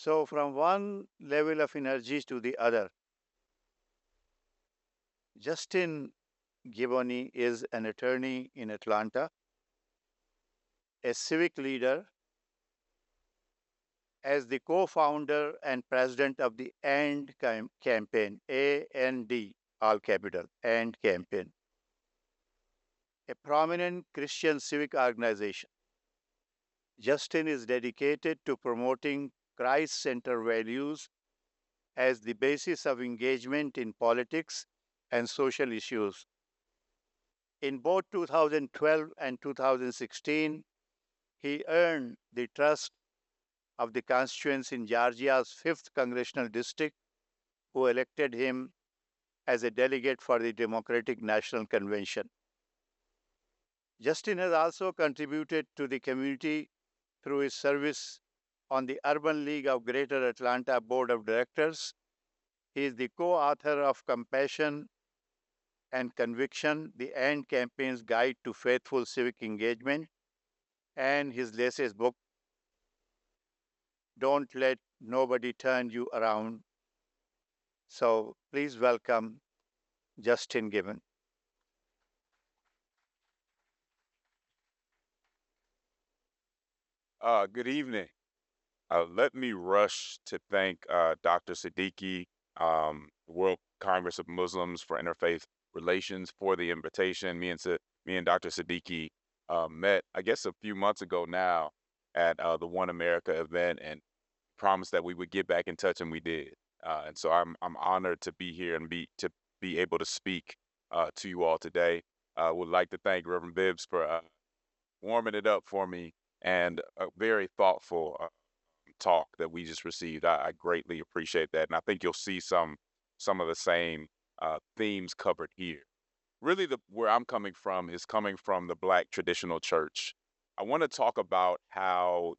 So from one level of energy to the other, Justin Giboney is an attorney in Atlanta, a civic leader, as the co-founder and president of the AND campaign, AND, all capital, AND campaign, a prominent Christian civic organization. Justin is dedicated to promoting Christ-centered values as the basis of engagement in politics and social issues. In both 2012 and 2016, he earned the trust of the constituents in Georgia's 5th congressional district, who elected him as a delegate for the Democratic National Convention. Justin has also contributed to the community through his service on the Urban League of Greater Atlanta Board of Directors. He is the co-author of Compassion and Conviction, the AND Campaign's Guide to Faithful Civic Engagement, and his latest book, Don't Let Nobody Turn You Around. So please welcome Justin Gibbon. Good evening. Let me rush to thank Dr. Siddiqui, World Congress of Muslims for Interfaith Relations, for the invitation. Me and Dr. Siddiqui met, I guess, a few months ago now at the One America event, and promised that we would get back in touch, and we did. And so I'm honored to be here and be able to speak to you all today. Would like to thank Reverend Bibbs for warming it up for me, and a very thoughtful talk that we just received. I greatly appreciate that, and I think you'll see some of the same themes covered here. Really, where I'm coming from is coming from the Black traditional church. I want to talk about how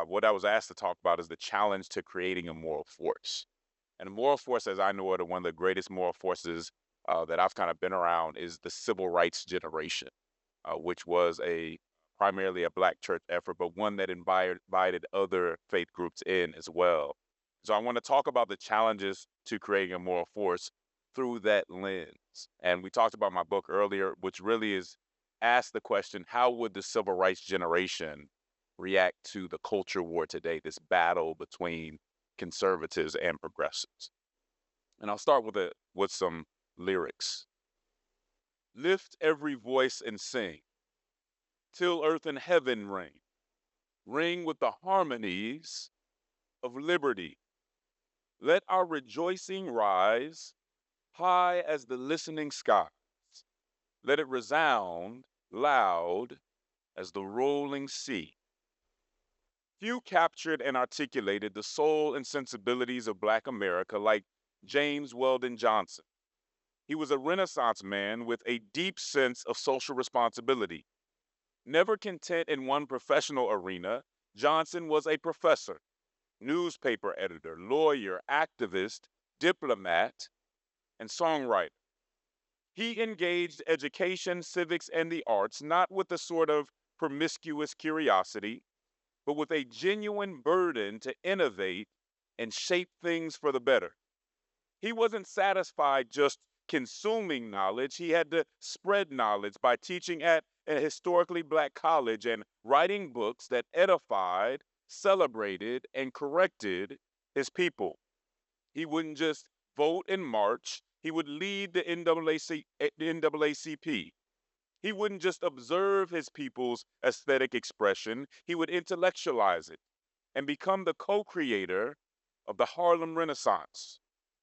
what I was asked to talk about is the challenge to creating a moral force. And a moral force, as I know it, one of the greatest moral forces that I've kind of been around is the civil rights generation, which was primarily a Black church effort, but one that invited other faith groups in as well. So I want to talk about the challenges to creating a moral force through that lens. And we talked about my book earlier, which really is ask the question, how would the civil rights generation react to the culture war today, this battle between conservatives and progressives? And I'll start with some lyrics. Lift every voice and sing, till earth and heaven ring. Ring with the harmonies of liberty. Let our rejoicing rise high as the listening skies. Let it resound loud as the rolling sea. Few captured and articulated the soul and sensibilities of Black America like James Weldon Johnson. He was a Renaissance man with a deep sense of social responsibility. Never content in one professional arena, Johnson was a professor, newspaper editor, lawyer, activist, diplomat, and songwriter. He engaged education, civics, and the arts not with a sort of promiscuous curiosity, but with a genuine burden to innovate and shape things for the better. He wasn't satisfied just consuming knowledge. He had to spread knowledge by teaching at a historically Black college and writing books that edified, celebrated, and corrected his people. He wouldn't just vote and march. He would lead the NAACP. He wouldn't just observe his people's aesthetic expression. He would intellectualize it and become the co-creator of the Harlem Renaissance.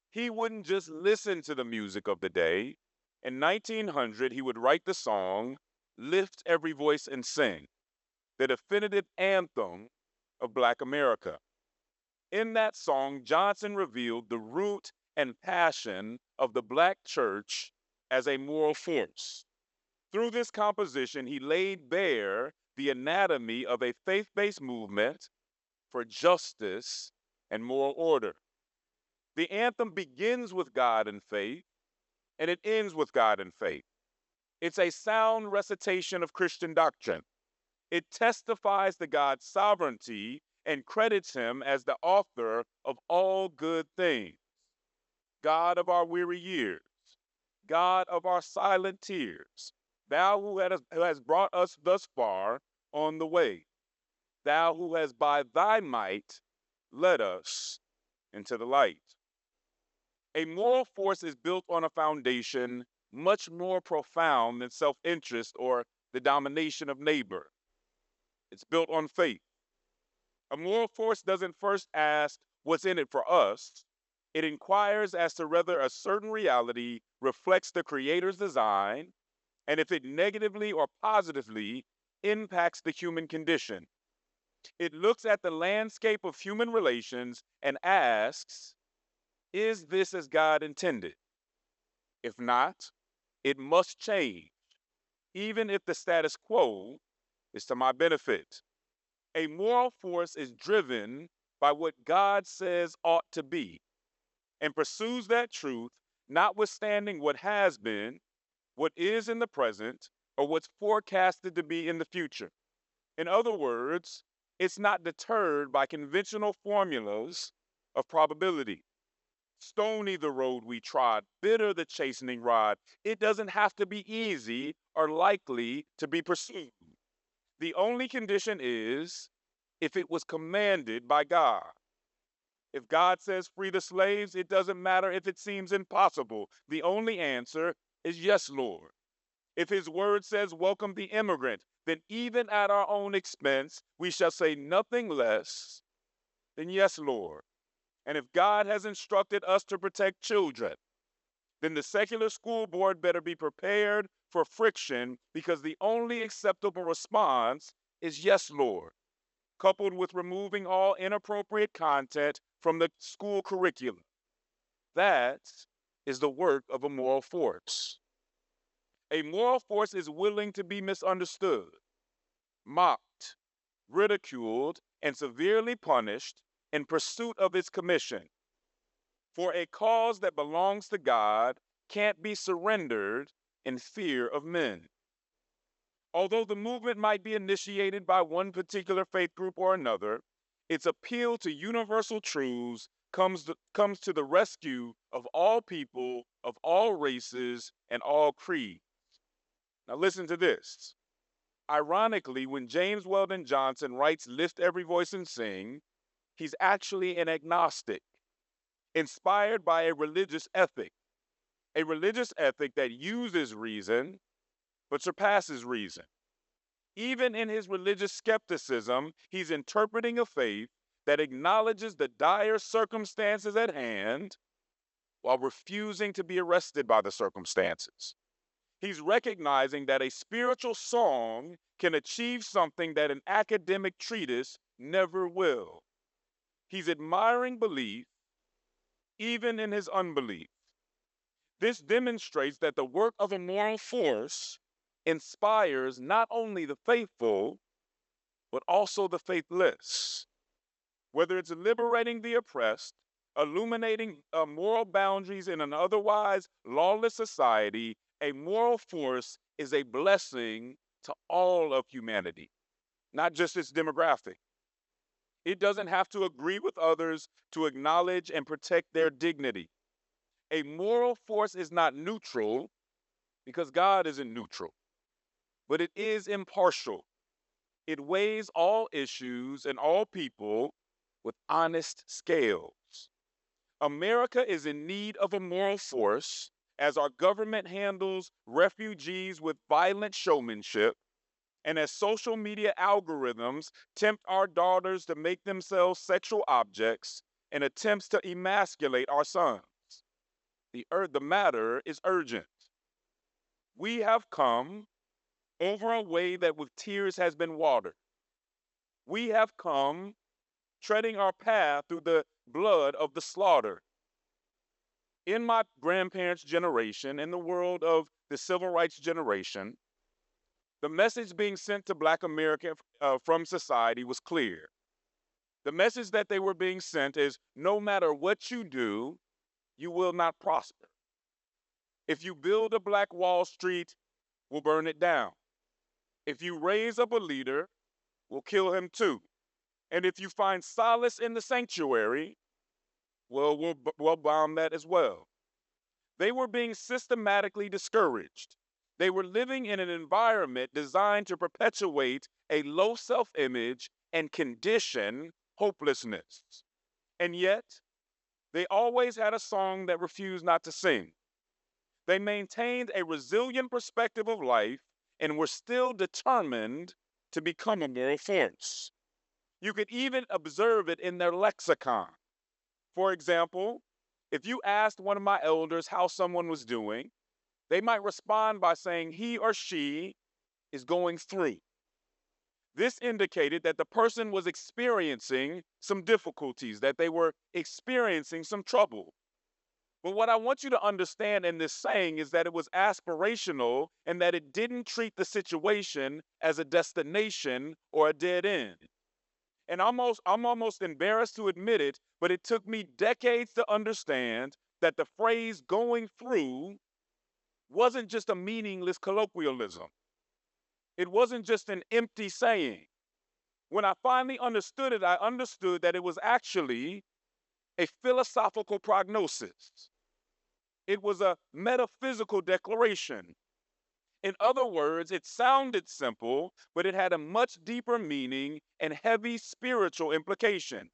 He wouldn't just listen to the music of the day. In 1900, he would write the song, Lift Every Voice and Sing, the definitive anthem of Black America. In that song, Johnson revealed the root and passion of the Black church as a moral force. Through this composition, he laid bare the anatomy of a faith-based movement for justice and moral order. The anthem begins with God and faith, and it ends with God and faith. It's a sound recitation of Christian doctrine. It testifies to God's sovereignty and credits him as the author of all good things. God of our weary years, God of our silent tears, thou who has brought us thus far on the way, thou who has by thy might led us into the light. A moral force is built on a foundation much more profound than self interest or the domination of neighbor. It's built on faith. A moral force doesn't first ask what's in it for us, it inquires as to whether a certain reality reflects the Creator's design and if it negatively or positively impacts the human condition. It looks at the landscape of human relations and asks, is this as God intended? If not, it must change, even if the status quo is to my benefit. A moral force is driven by what God says ought to be and pursues that truth, notwithstanding what has been, what is in the present, or what's forecasted to be in the future. In other words, it's not deterred by conventional formulas of probability. Stony the road we trod, bitter the chastening rod. It doesn't have to be easy or likely to be pursued. The only condition is if it was commanded by God. If God says free the slaves, it doesn't matter if it seems impossible. The only answer is yes, Lord. If his word says welcome the immigrant, then even at our own expense, we shall say nothing less than yes, Lord. And if God has instructed us to protect children, then the secular school board better be prepared for friction because the only acceptable response is yes, Lord, coupled with removing all inappropriate content from the school curriculum. That is the work of a moral force. A moral force is willing to be misunderstood, mocked, ridiculed, and severely punished in pursuit of its commission. For a cause that belongs to God can't be surrendered in fear of men. Although the movement might be initiated by one particular faith group or another, its appeal to universal truths comes to the rescue of all people, of all races, and all creeds. Now listen to this. Ironically, when James Weldon Johnson writes Lift Every Voice and Sing, he's actually an agnostic, inspired by a religious ethic that uses reason but surpasses reason. Even in his religious skepticism, he's interpreting a faith that acknowledges the dire circumstances at hand while refusing to be arrested by the circumstances. He's recognizing that a spiritual song can achieve something that an academic treatise never will. He's admiring belief even in his unbelief. This demonstrates that the work of a moral force inspires not only the faithful, but also the faithless. Whether it's liberating the oppressed, illuminating moral boundaries in an otherwise lawless society, a moral force is a blessing to all of humanity, not just its demographic. It doesn't have to agree with others to acknowledge and protect their dignity. A moral force is not neutral because God isn't neutral, but it is impartial. It weighs all issues and all people with honest scales. America is in need of a moral force as our government handles refugees with violent showmanship and as social media algorithms tempt our daughters to make themselves sexual objects in attempts to emasculate our sons. The matter is urgent. We have come over a way that with tears has been watered. We have come treading our path through the blood of the slaughter. In my grandparents' generation, in the world of the civil rights generation, the message being sent to Black America from society was clear. The message that they were being sent is no matter what you do, you will not prosper. If you build a Black Wall Street, we'll burn it down. If you raise up a leader, we'll kill him too. And if you find solace in the sanctuary, well, we'll bomb that as well. They were being systematically discouraged. They were living in an environment designed to perpetuate a low self image and condition hopelessness. And yet, they always had a song that refused not to sing. They maintained a resilient perspective of life and were still determined to become a moral force. You could even observe it in their lexicon. For example, if you asked one of my elders how someone was doing, they might respond by saying he or she is going through. This indicated that the person was experiencing some difficulties, that they were experiencing some trouble. But what I want you to understand in this saying is that it was aspirational and that it didn't treat the situation as a destination or a dead end. And I'm almost embarrassed to admit it, but it took me decades to understand that the phrase going through wasn't just a meaningless colloquialism. It wasn't just an empty saying. When I finally understood it, I understood that it was actually a philosophical prognosis. It was a metaphysical declaration. In other words, it sounded simple, but it had a much deeper meaning and heavy spiritual implication.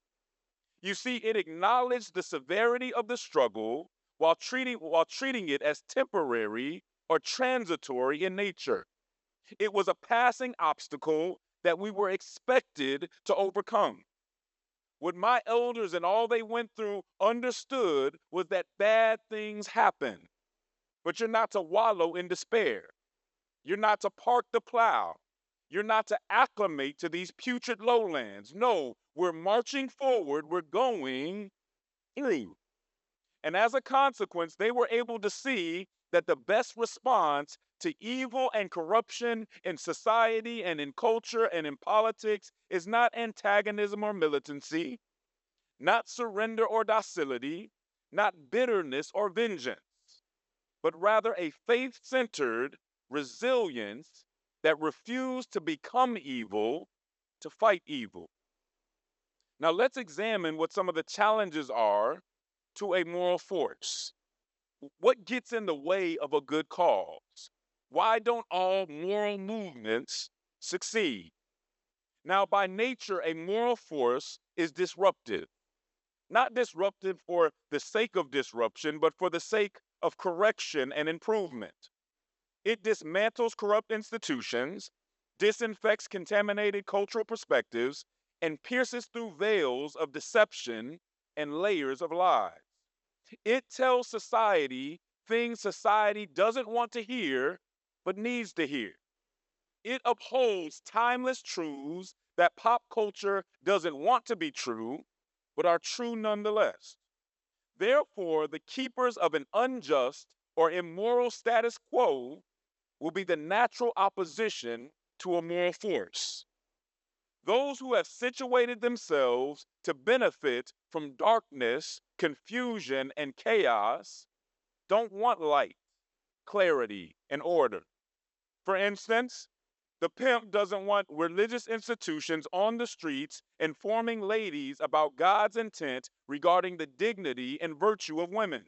You see, it acknowledged the severity of the struggle while treating it as temporary or transitory in nature. It was a passing obstacle that we were expected to overcome. What my elders and all they went through understood was that bad things happen, but you're not to wallow in despair. You're not to park the plow. You're not to acclimate to these putrid lowlands. No, we're marching forward. We're going through. And as a consequence, they were able to see that the best response to evil and corruption in society and in culture and in politics is not antagonism or militancy, not surrender or docility, not bitterness or vengeance, but rather a faith centered resilience that refused to become evil to fight evil. Now, let's examine what some of the challenges are to a moral force. What gets in the way of a good cause? Why don't all moral movements succeed? Now, by nature, a moral force is disruptive. Not disruptive for the sake of disruption, but for the sake of correction and improvement. It dismantles corrupt institutions, disinfects contaminated cultural perspectives, and pierces through veils of deception and layers of lies. It tells society things society doesn't want to hear but needs to hear. It upholds timeless truths that pop culture doesn't want to be true but are true nonetheless. Therefore, the keepers of an unjust or immoral status quo will be the natural opposition to a moral force. Those who have situated themselves to benefit from darkness, confusion, and chaos don't want light, clarity, and order. For instance, the pimp doesn't want religious institutions on the streets informing ladies about God's intent regarding the dignity and virtue of women.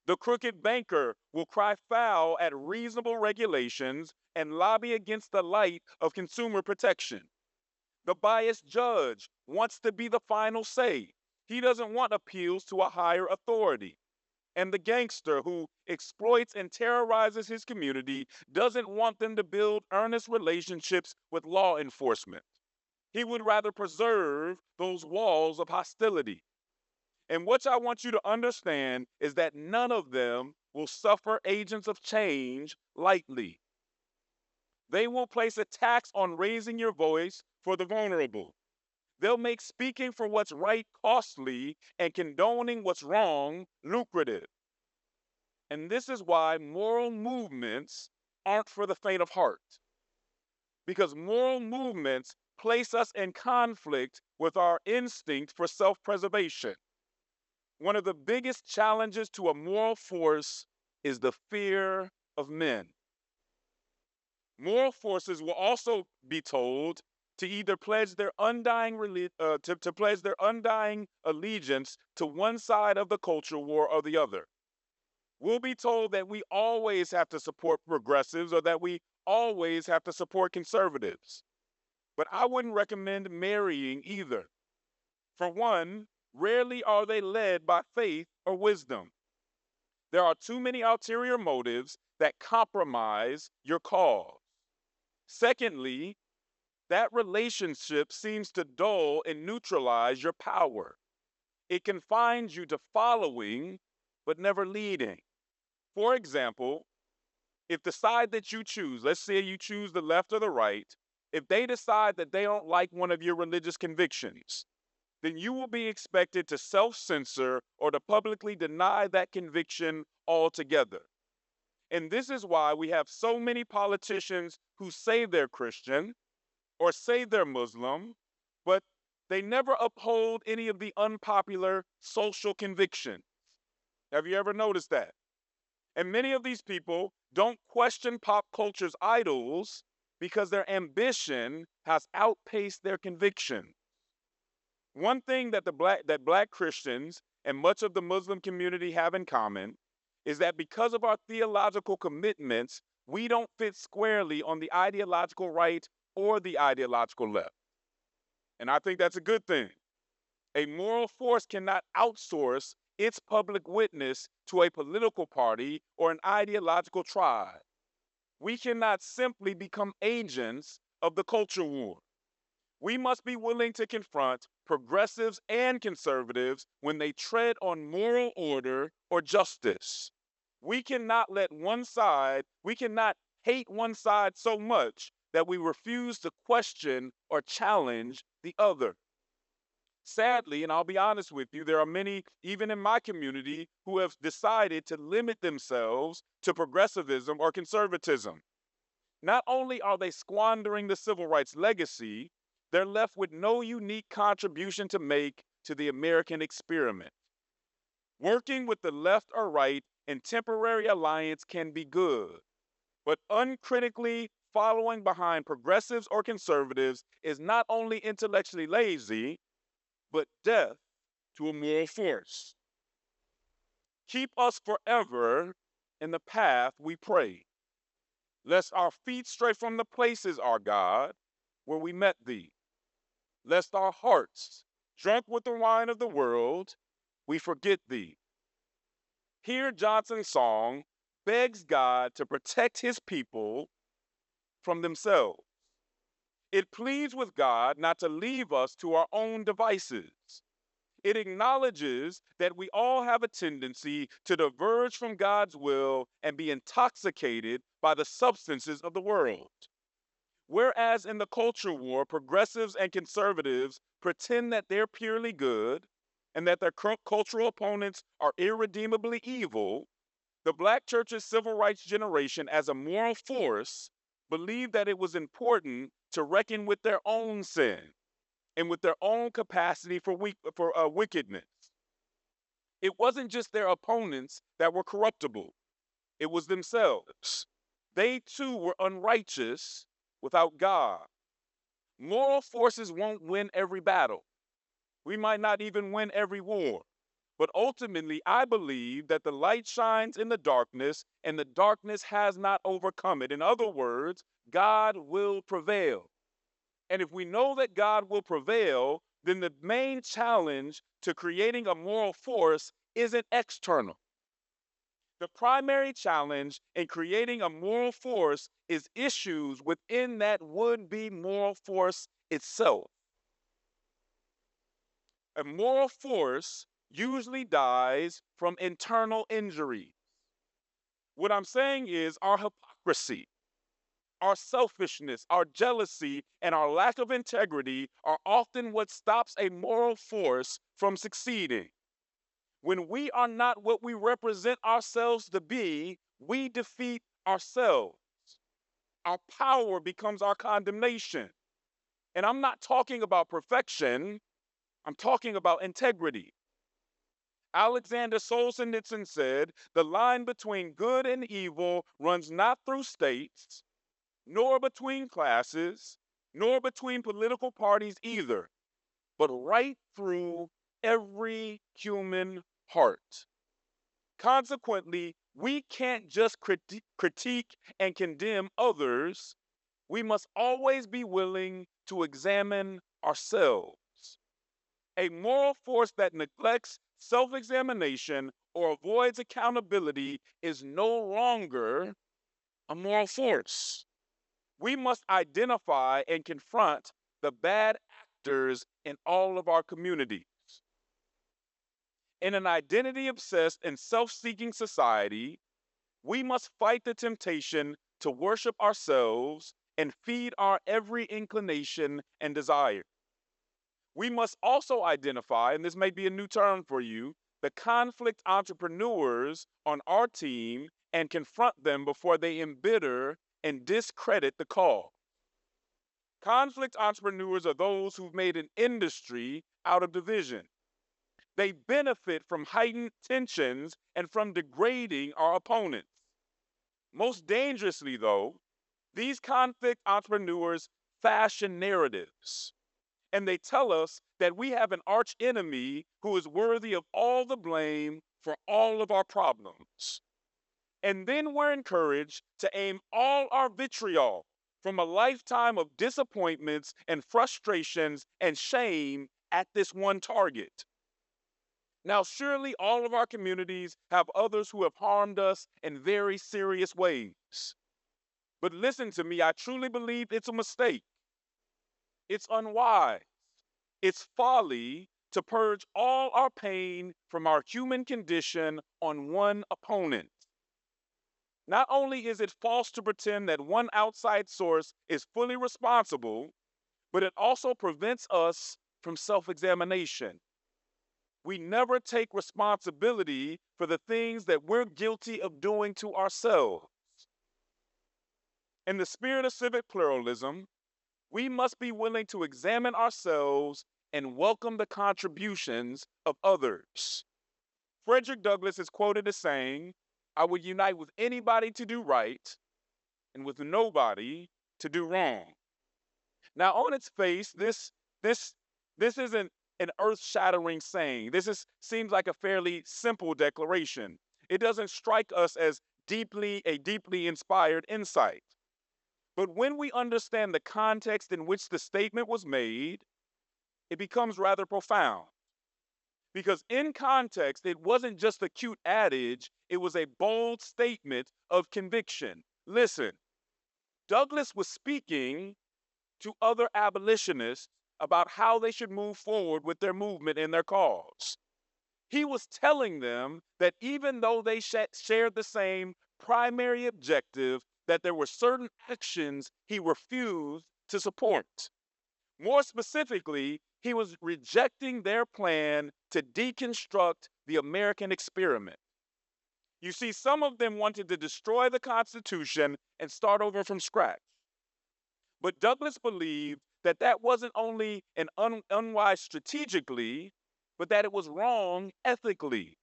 The crooked banker will cry foul at reasonable regulations and lobby against the light of consumer protection. The biased judge wants to be the final say. He doesn't want appeals to a higher authority. And the gangster who exploits and terrorizes his community doesn't want them to build earnest relationships with law enforcement. He would rather preserve those walls of hostility. And what I want you to understand is that none of them will suffer agents of change lightly. They will place a tax on raising your voice for the vulnerable. They'll make speaking for what's right costly and condoning what's wrong lucrative. And this is why moral movements aren't for the faint of heart. Because moral movements place us in conflict with our instinct for self preservation. One of the biggest challenges to a moral force is the fear of men. Moral forces will also be told to either pledge their to pledge their undying allegiance to one side of the culture war or the other. We'll be told that we always have to support progressives or that we always have to support conservatives. But I wouldn't recommend marrying either. For one, rarely are they led by faith or wisdom. There are too many ulterior motives that compromise your cause. Secondly, that relationship seems to dull and neutralize your power. It confines you to following, but never leading. For example, if the side that you choose, let's say you choose the left or the right, if they decide that they don't like one of your religious convictions, then you will be expected to self censor or to publicly deny that conviction altogether. And this is why we have so many politicians who say they're Christian or say they're Muslim, but they never uphold any of the unpopular social convictions. Have you ever noticed that? And many of these people don't question pop culture's idols because their ambition has outpaced their conviction. One thing that black Christians and much of the Muslim community have in common is that because of our theological commitments, we don't fit squarely on the ideological right or the ideological left. And I think that's a good thing. A moral force cannot outsource its public witness to a political party or an ideological tribe. We cannot simply become agents of the culture war. We must be willing to confront progressives and conservatives when they tread on moral order or justice. We cannot hate one side so much that we refuse to question or challenge the other. Sadly, and I'll be honest with you, there are many, even in my community, who have decided to limit themselves to progressivism or conservatism. Not only are they squandering the civil rights legacy, they're left with no unique contribution to make to the American experiment. Working with the left or right in temporary alliance can be good, but uncritically following behind progressives or conservatives is not only intellectually lazy, but death to a moral force. Keep us forever in the path we pray, lest our feet stray from the places, our God, where we met thee, lest our hearts, drunk with the wine of the world, we forget thee. Here Johnson's song begs God to protect his people from themselves. It pleads with God not to leave us to our own devices. It acknowledges that we all have a tendency to diverge from God's will and be intoxicated by the substances of the world. Whereas in the culture war, progressives and conservatives pretend that they're purely good and that their cultural opponents are irredeemably evil, the Black church's civil rights generation, as a moral force, believed that it was important to reckon with their own sin and with their own capacity for wickedness. It wasn't just their opponents that were corruptible, it was themselves. They too were unrighteous without God. Moral forces won't win every battle. We might not even win every war. But ultimately, I believe that the light shines in the darkness and the darkness has not overcome it. In other words, God will prevail. And if we know that God will prevail, then the main challenge to creating a moral force isn't external. The primary challenge in creating a moral force is issues within that would-be moral force itself. A moral force usually dies from internal injuries. What I'm saying is our hypocrisy, our selfishness, our jealousy, and our lack of integrity are often what stops a moral force from succeeding. When we are not what we represent ourselves to be, we defeat ourselves. Our power becomes our condemnation. And I'm not talking about perfection, I'm talking about integrity. Alexander Solzhenitsyn said, "The line between good and evil runs not through states, nor between classes, nor between political parties either, but right through every human heart. Consequently, we can't just critique and condemn others. We must always be willing to examine ourselves. A moral force that neglects self examination or avoids accountability is no longer a moral force. We must identify and confront the bad actors in all of our communities. In an identity obsessed and self seeking society, we must fight the temptation to worship ourselves and feed our every inclination and desire. We must also identify, and this may be a new term for you, the conflict entrepreneurs on our team and confront them before they embitter and discredit the cause. Conflict entrepreneurs are those who've made an industry out of division. They benefit from heightened tensions and from degrading our opponents. Most dangerously, though, these conflict entrepreneurs fashion narratives, and they tell us that we have an arch enemy who is worthy of all the blame for all of our problems. And then we're encouraged to aim all our vitriol from a lifetime of disappointments and frustrations and shame at this one target. Now, surely all of our communities have others who have harmed us in very serious ways. But listen to me, I truly believe it's a mistake. It's unwise. It's folly to purge all our pain from our human condition on one opponent. Not only is it false to pretend that one outside source is fully responsible, but it also prevents us from self examination. We never take responsibility for the things that we're guilty of doing to ourselves. In the spirit of civic pluralism, we must be willing to examine ourselves and welcome the contributions of others. Frederick Douglass is quoted as saying, "I would unite with anybody to do right and with nobody to do wrong." Now, on its face, this this isn't an earth-shattering saying. Seems like a fairly simple declaration. It doesn't strike us as deeply inspired insight. But when we understand the context in which the statement was made, it becomes rather profound. Because in context, it wasn't just a cute adage, it was a bold statement of conviction. Listen, Douglass was speaking to other abolitionists about how they should move forward with their movement and their cause. He was telling them that even though they shared the same primary objective, that there were certain actions he refused to support. More specifically, he was rejecting their plan to deconstruct the American experiment. You see, some of them wanted to destroy the Constitution and start over from scratch. But Douglass believed that that wasn't only an unwise strategically, but that it was wrong ethically.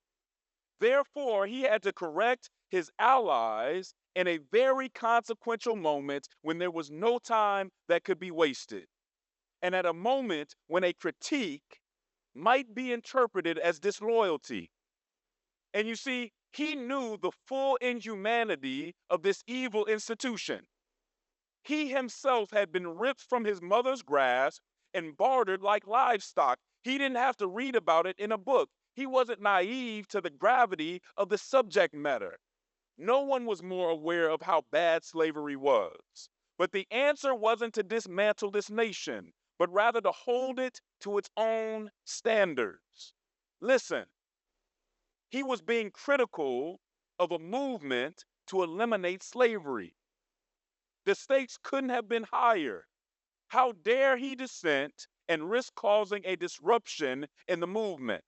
Therefore, he had to correct his allies in a very consequential moment when there was no time that could be wasted, and at a moment when a critique might be interpreted as disloyalty. And you see, he knew the full inhumanity of this evil institution. He himself had been ripped from his mother's grasp and bartered like livestock. He didn't have to read about it in a book. He wasn't naive to the gravity of the subject matter. No one was more aware of how bad slavery was. But the answer wasn't to dismantle this nation, but rather to hold it to its own standards. Listen, he was being critical of a movement to eliminate slavery. The stakes couldn't have been higher. How dare he dissent and risk causing a disruption in the movement?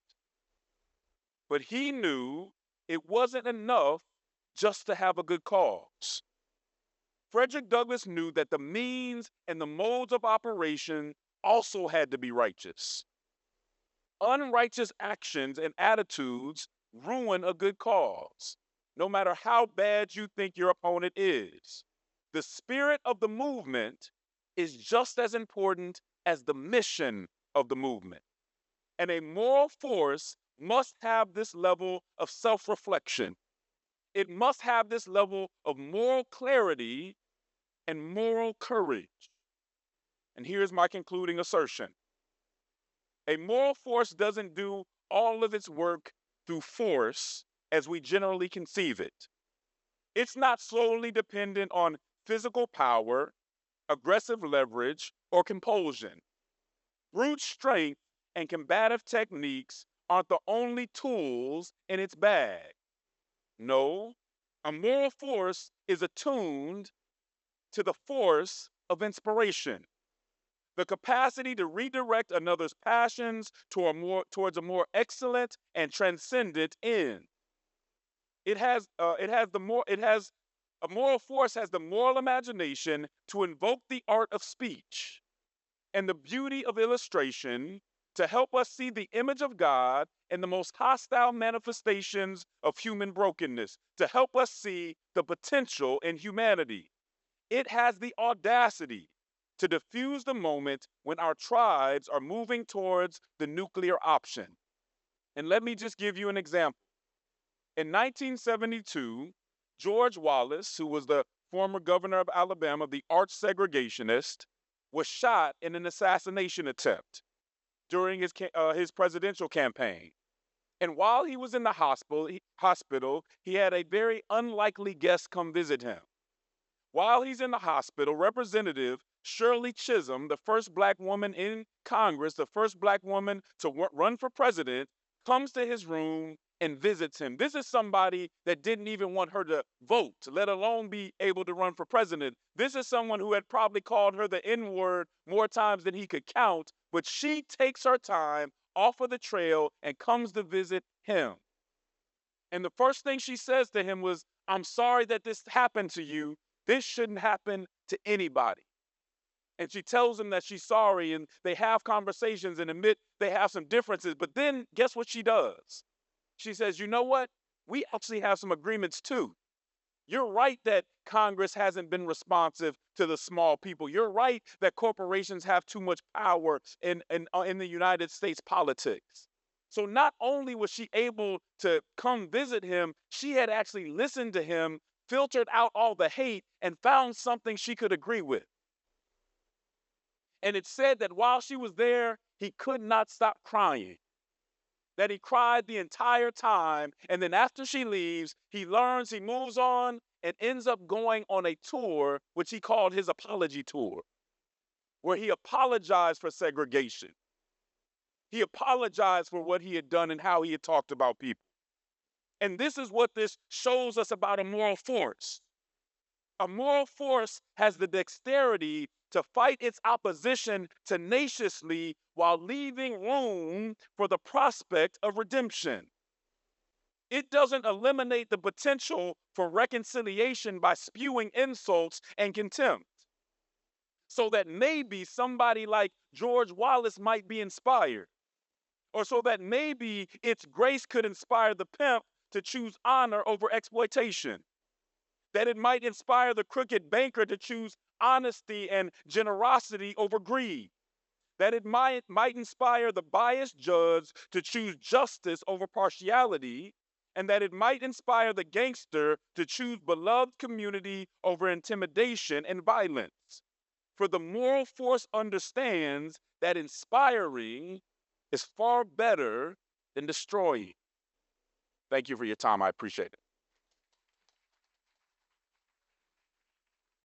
But he knew it wasn't enough just to have a good cause. Frederick Douglass knew that the means and the modes of operation also had to be righteous. Unrighteous actions and attitudes ruin a good cause, no matter how bad you think your opponent is. The spirit of the movement is just as important as the mission of the movement. And a moral force must have this level of self reflection. It must have this level of moral clarity and moral courage. And here's my concluding assertion: a moral force doesn't do all of its work through force as we generally conceive it. It's not solely dependent on physical power, aggressive leverage, or compulsion. Brute strength and combative techniques aren't the only tools in its bag. No, a moral force is attuned to the force of inspiration, the capacity to redirect another's passions towards a more excellent and transcendent end. A moral force has the moral imagination to invoke the art of speech and the beauty of illustration to help us see the image of God in the most hostile manifestations of human brokenness, to help us see the potential in humanity. It has the audacity to diffuse the moment when our tribes are moving towards the nuclear option. And let me just give you an example. In 1972, George Wallace, who was the former governor of Alabama, the arch segregationist, was shot in an assassination attempt during his presidential campaign. And while he was in the hospital, he had a very unlikely guest come visit him. While he's in the hospital, Representative Shirley Chisholm, the first black woman in Congress, the first black woman to run for president, comes to his room and visits him. This is somebody that didn't even want her to vote, let alone be able to run for president. This is someone who had probably called her the N-word more times than he could count, but she takes her time off of the trail and comes to visit him. And the first thing she says to him was, "I'm sorry that this happened to you. This shouldn't happen to anybody." And she tells him that she's sorry, and they have conversations and admit they have some differences. But then guess what she does? She says, "You know what? We actually have some agreements too. You're right that Congress hasn't been responsive to the small people. You're right that corporations have too much power in the United States politics." So not only was she able to come visit him, she had actually listened to him, filtered out all the hate, and found something she could agree with. And it said that while she was there, he could not stop crying, that he cried the entire time. And then after she leaves, he learns, he moves on, and ends up going on a tour, which he called his apology tour, where he apologized for segregation. He apologized for what he had done and how he had talked about people. And this is what this shows us about a moral force. A moral force has the dexterity to fight its opposition tenaciously while leaving room for the prospect of redemption. It doesn't eliminate the potential for reconciliation by spewing insults and contempt, so that maybe somebody like George Wallace might be inspired, or so that maybe its grace could inspire the pimp to choose honor over exploitation, that it might inspire the crooked banker to choose honesty and generosity over greed, that it might inspire the biased judge to choose justice over partiality, and that it might inspire the gangster to choose beloved community over intimidation and violence. For the moral force understands that inspiring is far better than destroying. Thank you for your time. I appreciate it.